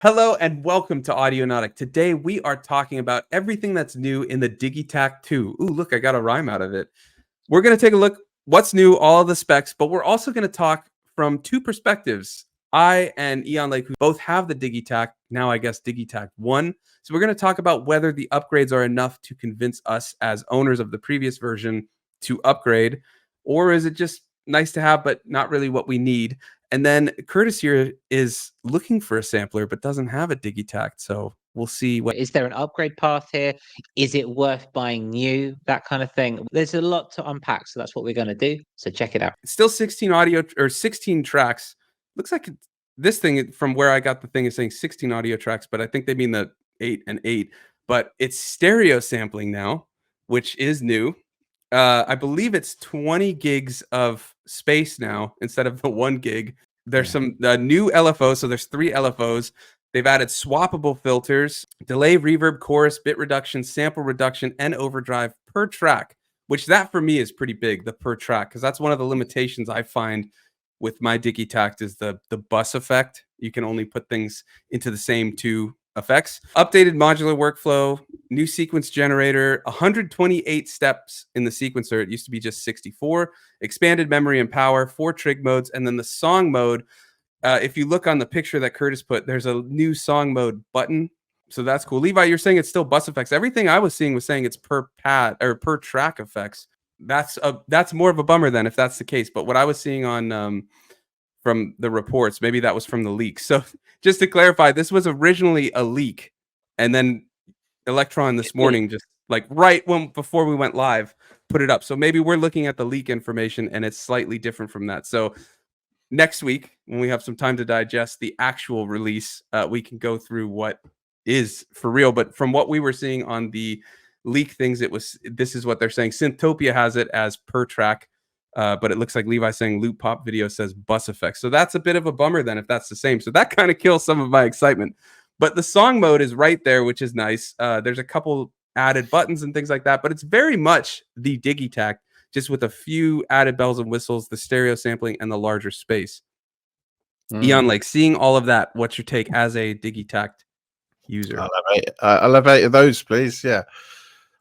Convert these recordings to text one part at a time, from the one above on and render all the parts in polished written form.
Hello and welcome to Audionaut. Today we are talking about everything that's new in the Digitakt II. Ooh, look, I got a rhyme out of it. We're going to take a look what's new, all the specs, but we're also going to talk from two perspectives. I and Eon Lake, who both have the Digitakt, now I guess Digitakt 1. So we're going to talk about whether the upgrades are enough to convince us as owners of the previous version to upgrade, or is it just nice to have, but not really what we need? And then Curtis here is looking for a sampler, but doesn't have a Digitakt. So we'll see what. Is there an upgrade path here? Is it worth buying new? That kind of thing. There's a lot to unpack, so that's what we're going to do. So check it out. It's still 16 audio or 16 tracks. Looks like this thing from where I got the thing is saying 16 audio tracks, but I think they mean the 8 and 8. But it's stereo sampling now, which is new. I believe it's 20 gigs of space now instead of the 1 gig. There's some new LFOs, so there's 3 LFOs. They've added swappable filters, delay, reverb, chorus, bit reduction, sample reduction, and overdrive per track, which that for me is pretty big, the per track, because that's one of the limitations I find with my Digitakt is the bus effect. You can only put things into the same 2 effects. Updated modular workflow, new sequence generator, 128 steps in the sequencer. It used to be just 64. Expanded memory and power, 4 trig modes, and then the song mode. If you look on the picture that Curtis put, there's a new song mode button. So that's cool. Levi, you're saying it's still bus effects. Everything I was seeing was saying it's per pad or per track effects. That's more of a bummer then if that's the case. But what I was seeing on from the reports, maybe that was from the leak. So just to clarify, this was originally a leak, and then Electron this morning, just like right before we went live, put it up. So maybe we're looking at the leak information and it's slightly different from that. So next week, when we have some time to digest the actual release, we can go through what is for real. But from what we were seeing on the leak things, this is what they're saying. Synthopia has it as per track. But it looks like Levi saying Loop Pop Video says bus effects. So that's a bit of a bummer then if that's the same. So that kind of kills some of my excitement. But the song mode is right there, which is nice. There's a couple added buttons and things like that, but it's very much the Digitakt, just with a few added bells and whistles, the stereo sampling, and the larger space. Eon, like seeing all of that, what's your take as a Digitakt user? I'll have 8 of those, please. Yeah,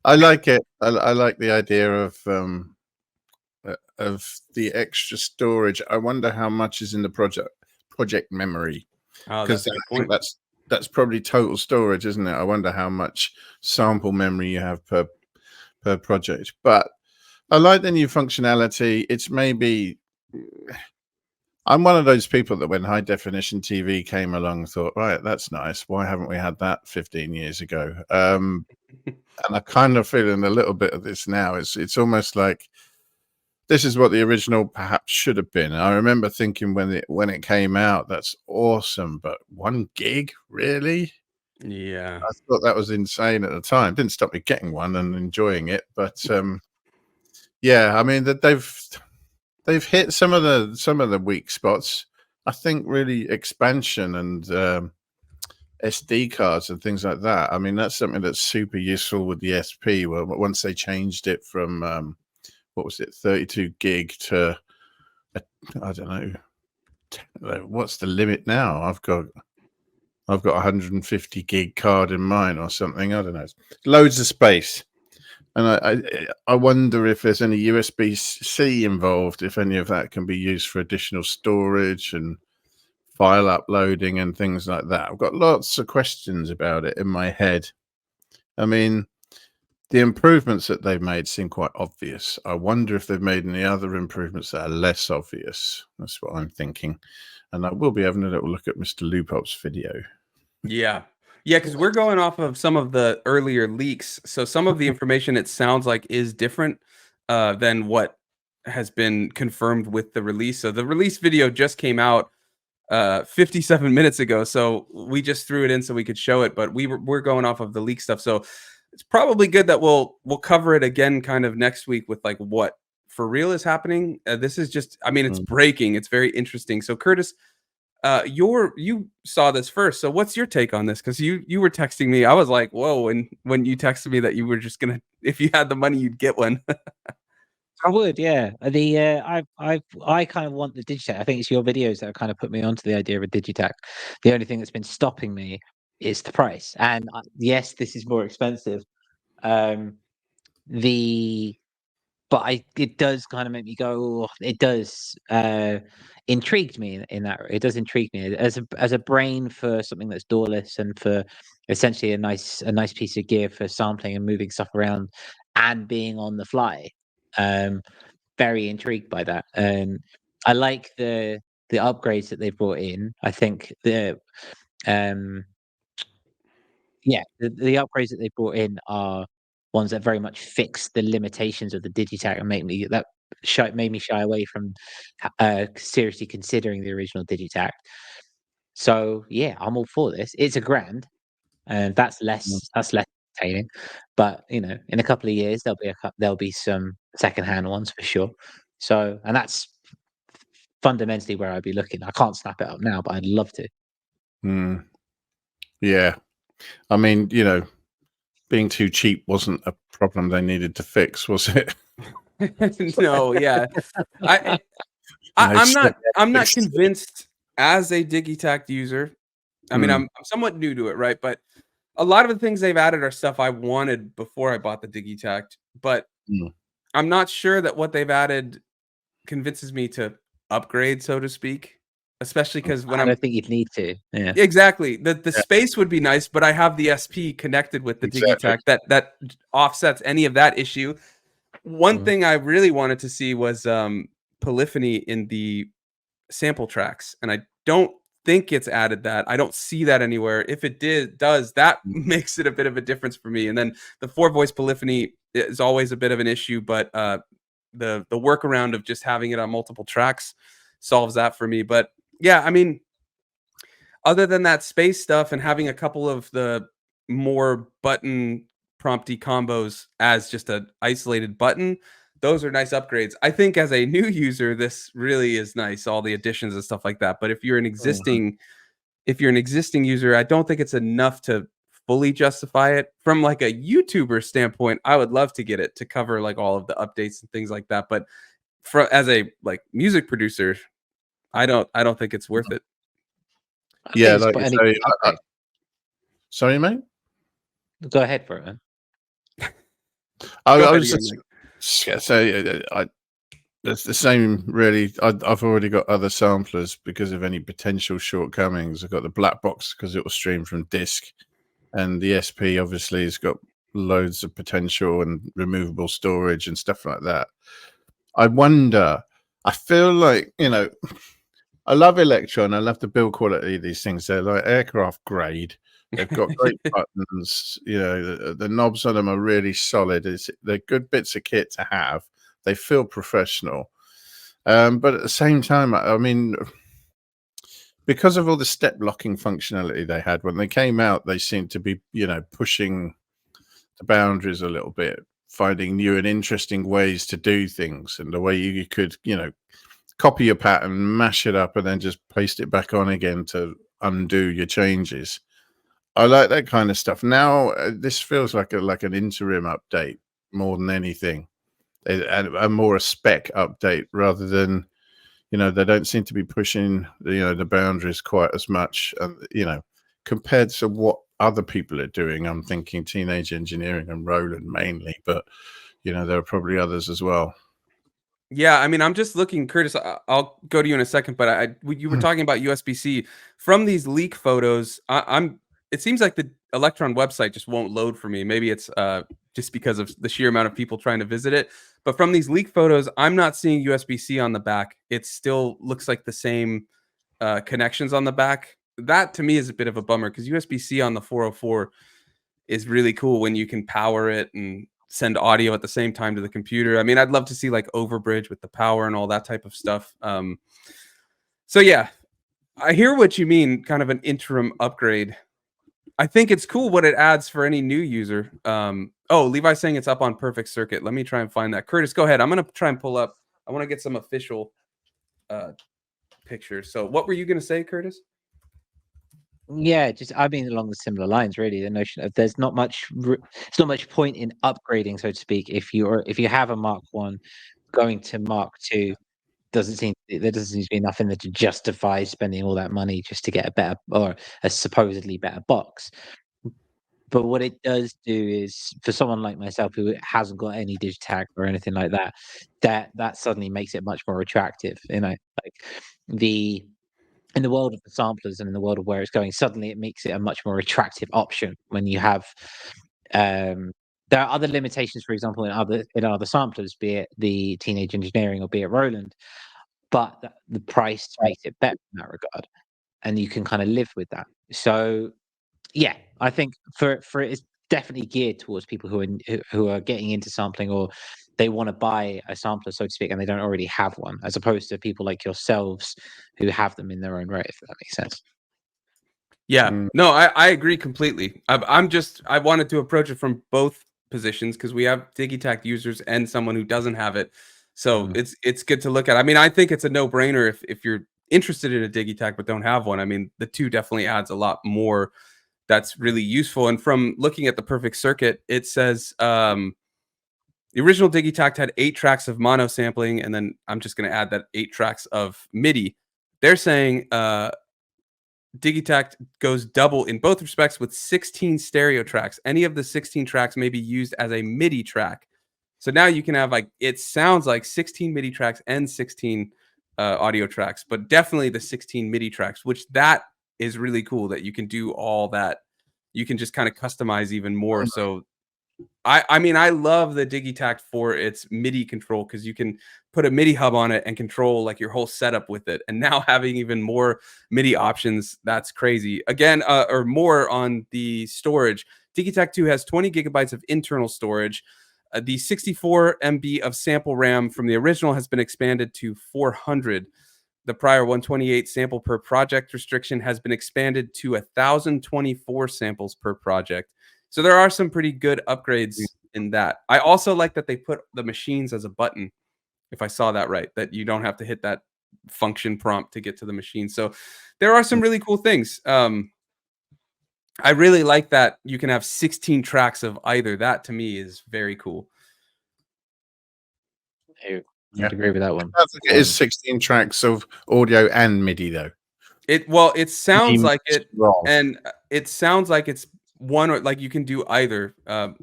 I like it. I like the idea of the extra storage. I wonder how much is in the project memory, because I think that's probably total storage, isn't it? I wonder how much sample memory you have per project. But I like the new functionality. It's maybe I'm one of those people that when high definition TV came along thought, right, that's nice, why haven't we had that 15 years ago? And I kind of feeling a little bit of this now. It's almost like this is what the original perhaps should have been. I remember thinking when it came out, that's awesome, but 1 gig, really? Yeah, I thought that was insane at the time. Didn't stop me getting one and enjoying it, but yeah, I mean that they've hit some of the weak spots. I think really expansion and SD cards and things like that. I mean that's something that's super useful with the SP. Well, once they changed it from what was it, 32 gig to I don't know what's the limit now. I've got 150 gig card in mine or something. I don't know. Loads of space, and I wonder if there's any USB-C involved. If any of that can be used for additional storage and file uploading and things like that. I've got lots of questions about it in my head. I mean, the improvements that they've made seem quite obvious. I wonder if they've made any other improvements that are less obvious. That's what I'm thinking. And I will be having a little look at Mr. Lupop's video. Yeah, because we're going off of some of the earlier leaks. So some of the information it sounds like is different than what has been confirmed with the release. So the release video just came out 57 minutes ago. So we just threw it in so we could show it, but we're going off of the leak stuff. So it's probably good that we'll cover it again kind of next week with like what for real is happening. This is just, I mean, it's breaking. It's very interesting. So Curtis, you saw this first. So what's your take on this? Because you were texting me. I was like, whoa. And when you texted me that you were just gonna, if you had the money, you'd get one. I would, yeah. I kind of want the Digitakt. I think it's your videos that have kind of put me onto the idea of a Digitakt. The only thing that's been stopping me is the price. And yes, this is more expensive. Um, the but it does kind of make me go. "Oh," it does intrigued me in that. It does intrigue me as a brain for something that's doorless and for essentially a nice piece of gear for sampling and moving stuff around and being on the fly. Um, very intrigued by that. I like the upgrades that they've brought in. I think um the upgrades that they brought in are ones that very much fix the limitations of the Digitakt and made me shy away from seriously considering the original Digitakt. So yeah, I'm all for this. It's a grand, and that's less entertaining. But in a couple of years there'll be some secondhand ones for sure. So and that's fundamentally where I'd be looking. I can't snap it up now, but I'd love to. Mm. Yeah. I mean, being too cheap wasn't a problem they needed to fix, was it? No, yeah. I'm not convinced as a Digitakt user. I mean, I'm somewhat new to it, right? But a lot of the things they've added are stuff I wanted before I bought the Digitakt, but I'm not sure that what they've added convinces me to upgrade, so to speak. Especially because when I don't think you'd need to. Yeah. Exactly. The space would be nice, but I have the SP connected with the Digitakt that offsets any of that issue. One thing I really wanted to see was polyphony in the sample tracks, and I don't think it's added that. I don't see that anywhere. If it does, that makes it a bit of a difference for me. And then the 4-voice polyphony is always a bit of an issue, but the workaround of just having it on multiple tracks solves that for me. But yeah, I mean, other than that space stuff and having a couple of the more button prompty combos as just an isolated button, those are nice upgrades. I think as a new user, this really is nice, all the additions and stuff like that. But if you're an existing user, I don't think it's enough to fully justify it. From like a YouTuber standpoint, I would love to get it to cover like all of the updates and things like that. But as a like music producer, I don't think it's worth it. Yeah, like you say, sorry, mate. Go ahead for it, man. I was just say it's the same, really. I've already got other samplers because of any potential shortcomings. I've got the black box because it will stream from disk, and the SP obviously has got loads of potential and removable storage and stuff like that. I wonder. I feel like I love Electron. I love the build quality of these things. They're like aircraft grade. They've got great buttons. The knobs on them are really solid. They're good bits of kit to have. They feel professional. But at the same time, I mean, because of all the step locking functionality they had when they came out, they seemed to be, pushing the boundaries a little bit, finding new and interesting ways to do things, and the way you could, copy your pattern, mash it up, and then just paste it back on again to undo your changes. I like that kind of stuff. Now this feels like an interim update more than anything, and more a spec update rather than, they don't seem to be pushing the boundaries quite as much. Compared to what other people are doing. I'm thinking Teenage Engineering and Roland mainly, but there are probably others as well. Yeah, I mean, I'm just looking, Curtis. I'll go to you in a second, but you were talking about USB-C. From these leak photos, it seems like the Electron website just won't load for me. Maybe it's just because of the sheer amount of people trying to visit it. But from these leak photos, I'm not seeing USB-C on the back. It still looks like the same connections on the back. That to me is a bit of a bummer because USB-C on the 404 is really cool when you can power it and send audio at the same time to the computer. I mean, I'd love to see like overbridge with the power and all that type of stuff. So yeah, I hear what you mean, kind of an interim upgrade. I think it's cool what it adds for any new user. Oh, Levi's saying it's up on Perfect Circuit. Let me try and find that. Curtis, go ahead. I'm going to try and pull up. I want to get some official pictures. So what were you going to say, Curtis? Yeah, I mean along the similar lines, really. The notion of there's not much point in upgrading, so to speak, if you have a Mark 1 going to Mark II there doesn't seem to be enough in there to justify spending all that money just to get a better or a supposedly better box. But what it does do is, for someone like myself who hasn't got any Digitakt or anything like that, that suddenly makes it much more attractive. You know, like the in the world of the samplers and in the world of where it's going, suddenly it makes it a much more attractive option when you have. There are other limitations, for example, in other samplers, be it the Teenage Engineering or be it Roland, but the price makes it better in that regard, and you can kind of live with that. So yeah, I think for it's definitely geared towards people who are getting into sampling, or they want to buy a sampler, so to speak, and they don't already have one, as opposed to people like yourselves who have them in their own right, if that makes sense. Yeah, no, I agree completely. I wanted to approach it from both positions because we have Digitakt users and someone who doesn't have it. So it's good to look at. I mean, I think it's a no-brainer if you're interested in a Digitakt but don't have one. I mean, the two definitely adds a lot more that's really useful. And from looking at the perfect circuit, it says the original Digitakt had 8 tracks of mono sampling, and then I'm just going to add that 8 tracks of MIDI. They're saying Digitakt goes double in both respects with 16 stereo tracks. Any of the 16 tracks may be used as a MIDI track. So now you can have, like, it sounds like 16 MIDI tracks and 16 audio tracks, but definitely the 16 MIDI tracks, which that is really cool that you can do all that. You can just kind of customize even more. So I mean, I love the Digitakt for its MIDI control because you can put a MIDI hub on it and control like your whole setup with it. And now having even more MIDI options, that's crazy. Again, or more on the storage. Digitakt II has 20 gigabytes of internal storage. The 64 MB of sample RAM from the original has been expanded to 400. The prior 128 sample per project restriction has been expanded to 1,024 samples per project. So there are some pretty good upgrades in that. I also like that they put the machines as a button, if I saw that right, that you don't have to hit that function prompt to get to the machine. So there are some really cool things. I really like that you can have 16 tracks of either. That to me is very cool. I agree with that one. I think it is 16 tracks of audio and MIDI though. It sounds like it, and it sounds like it's one, or like you can do either.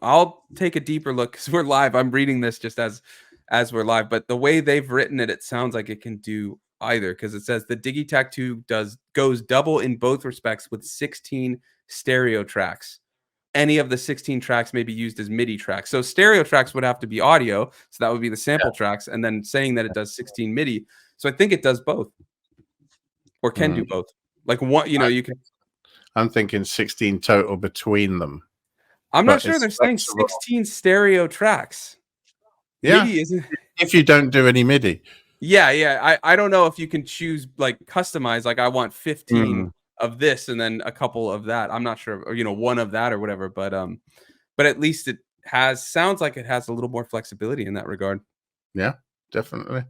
I'll take a deeper look because we're live. I'm reading this just as we're live, but the way they've written it, it sounds like it can do either because it says the Digitakt II goes double in both respects with 16 stereo tracks. Any of the 16 tracks may be used as MIDI tracks. So stereo tracks would have to be audio, so that would be the sample tracks, and then saying that it does 16 MIDI. So I think it does both, or can do both. Like one, you know, you can. I'm thinking 16 total between them. I'm not sure they're saying 16 stereo tracks. Yeah, MIDI isn't. If you don't do any MIDI. Yeah. I don't know if you can choose, like, customize, like I want 15 of this and then a couple of that. I'm not sure, or, you know, one of that or whatever, but at least it sounds like it has a little more flexibility in that regard. Yeah, definitely.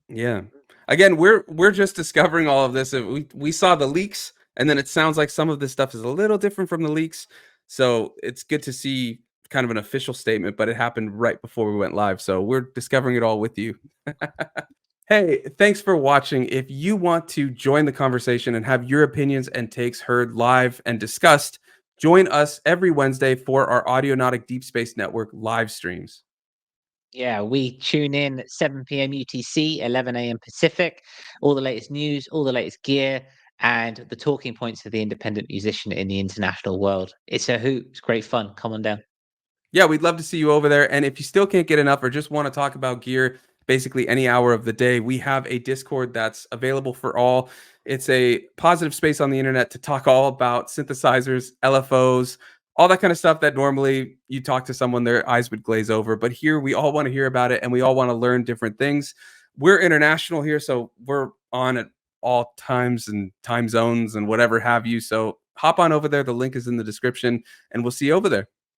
Yeah. Again, we're just discovering all of this. We saw the leaks, and then it sounds like some of this stuff is a little different from the leaks. So it's good to see kind of an official statement, but it happened right before we went live. So we're discovering it all with you. Hey, thanks for watching. If you want to join the conversation and have your opinions and takes heard live and discussed, join us every Wednesday for our Audionautic Deep Space Network live streams. Yeah, we tune in at 7 p.m. UTC, 11 a.m. Pacific. All the latest news, all the latest gear, and the talking points of the independent musician in the international world. It's a hoot. It's great fun. Come on down. Yeah, we'd love to see you over there. And if you still can't get enough or just want to talk about gear, basically any hour of the day, we have a Discord that's available for all. It's a positive space on the internet to talk all about synthesizers, LFOs, all that kind of stuff that normally you talk to someone, their eyes would glaze over. But here we all want to hear about it and we all want to learn different things. We're international here, so we're on at all times and time zones and whatever have you. So hop on over there. The link is in the description and we'll see you over there.